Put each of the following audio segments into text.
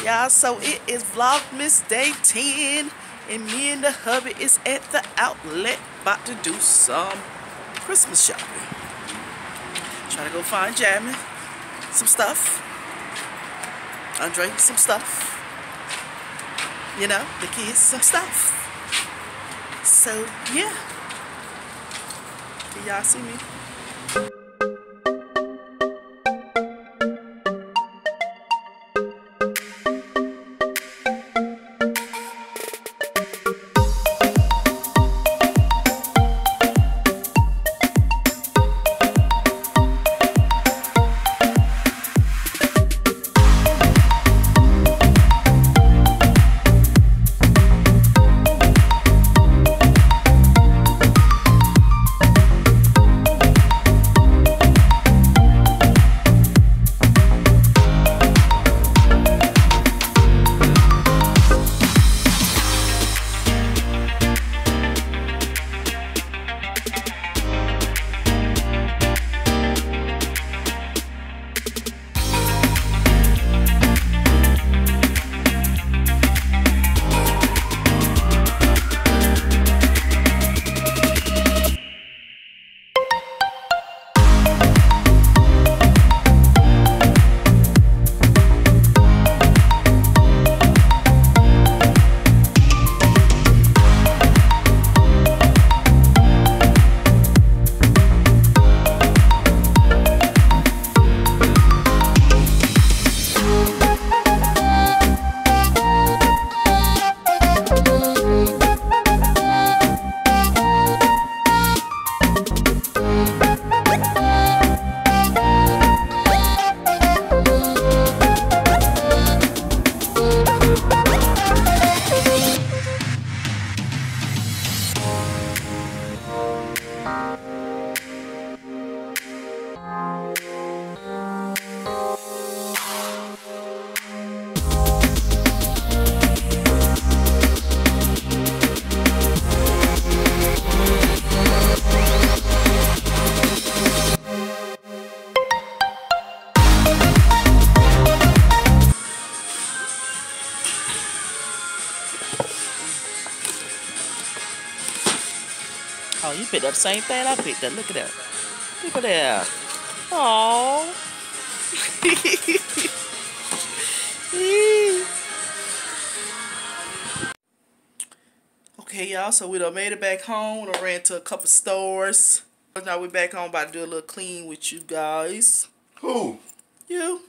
Y'all, so it is Vlogmas Day 10, and me and the hubby is at the outlet about to do some Christmas shopping. Trying to go find Jamie some stuff. Andre some stuff. You know, the kids some stuff. So yeah. Can y'all see me? Oh, you picked up the same thing I picked up. Look at that. Look at that. Aww. Okay, y'all. So we done made it back home. I ran to a couple stores. Now we're back home about to do a little clean with you guys. Who? You.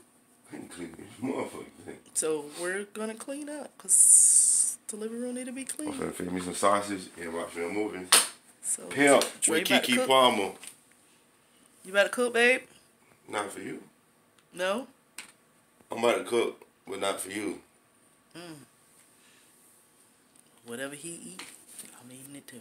I can clean this motherfucker. So we're gonna clean up because the living room need to be clean. I'm finna feed me some sausage and watch me moving. So, Pimp Dre with Kiki cook? Palmer. You about to cook, babe? Not for you. No? I'm about to cook, but not for you. Whatever he eat, I'm eating it too.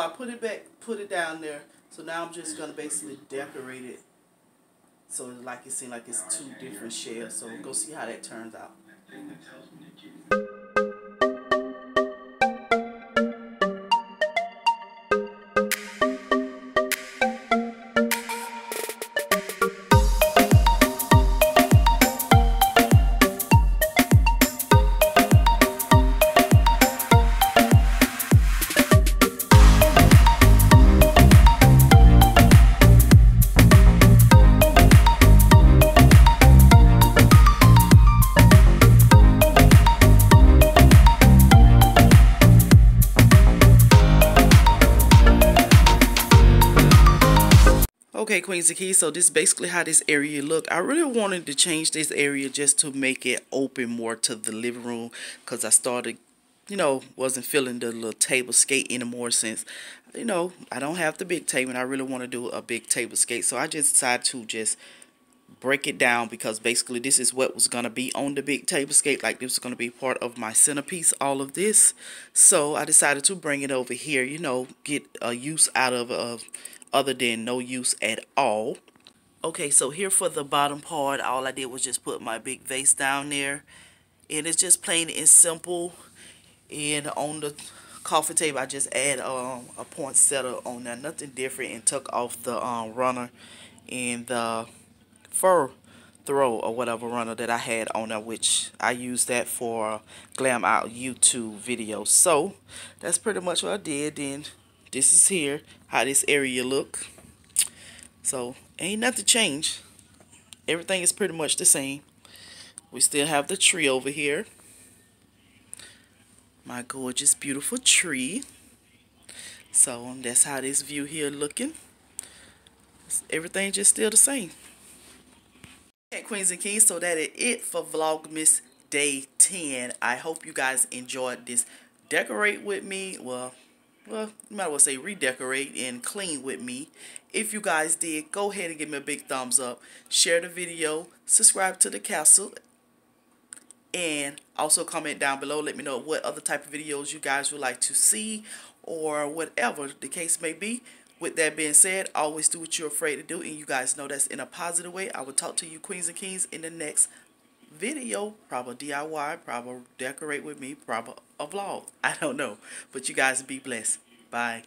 I put it down there. So now I'm just gonna basically decorate it so it seems like it's two different shells. So go see how that turns out. Okay, Queens and Keys, so this is basically how this area look. I really wanted to change this area just to make it open more to the living room, because I started, wasn't feeling the little table skate anymore since, I don't have the big table and I really want to do a big table skate. So I just decided to just break it down, because basically this is what was going to be on the big table skate. Like, this was going to be part of my centerpiece, all of this. So I decided to bring it over here, get a use out of other than no use at all. Okay, so here for the bottom part, all I did was just put my big vase down there, and it's just plain and simple. And on the coffee table, I just add a poinsettia on there, nothing different, and took off the runner and the fur throw or whatever runner that I had on there, which I used that for glam out YouTube videos. So that's pretty much what I did. Then this is here how this area look. So ain't nothing changed. Everything is pretty much the same. We still have the tree over here, my gorgeous beautiful tree. So that's how this view here looking. Everything just still the same. Okay, Queens and Kings, so that is it for Vlogmas Day 10. I hope you guys enjoyed this decorate with me. Well, you might as well say redecorate and clean with me. If you guys did, go ahead and give me a big thumbs up. Share the video. Subscribe to the castle. And also comment down below. Let me know what other type of videos you guys would like to see, or whatever the case may be. With that being said, always do what you're afraid to do, and you guys know that's in a positive way. I will talk to you, Queens and Kings, in the next video. Probably DIY, probably decorate with me, probably a vlog. I don't know. But you guys be blessed. Bye.